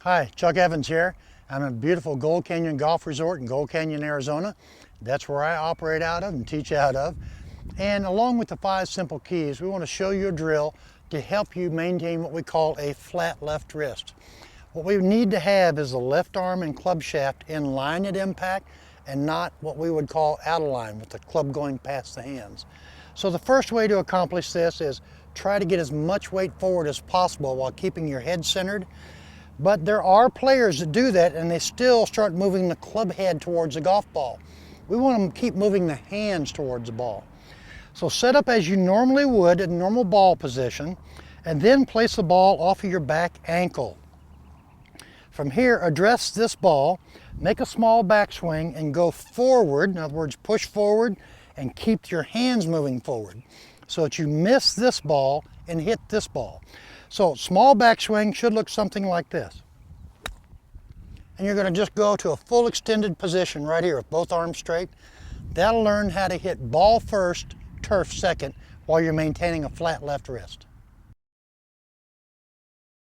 Hi, Chuck Evans here. I'm at beautiful Gold Canyon Golf Resort in Gold Canyon, Arizona. That's where I operate out of and teach out of. And along with the 5 simple keys, we want to show you a drill to help you maintain what we call a flat left wrist. What we need to have is the left arm and club shaft in line at impact and not what we would call out of line with the club going past the hands. So the first way to accomplish this is try to get as much weight forward as possible while keeping your head centered. But there are players that do that and they still start moving the club head towards the golf ball. We want to keep moving the hands towards the ball. So set up as you normally would in normal ball position and then place the ball off of your back ankle. From here, address this ball, make a small backswing and go forward. In other words, push forward and keep your hands moving forward so that you miss this ball and hit this ball. So small backswing should look something like this. And you're going to just go to a full extended position right here with both arms straight. That'll learn how to hit ball first, turf second while you're maintaining a flat left wrist.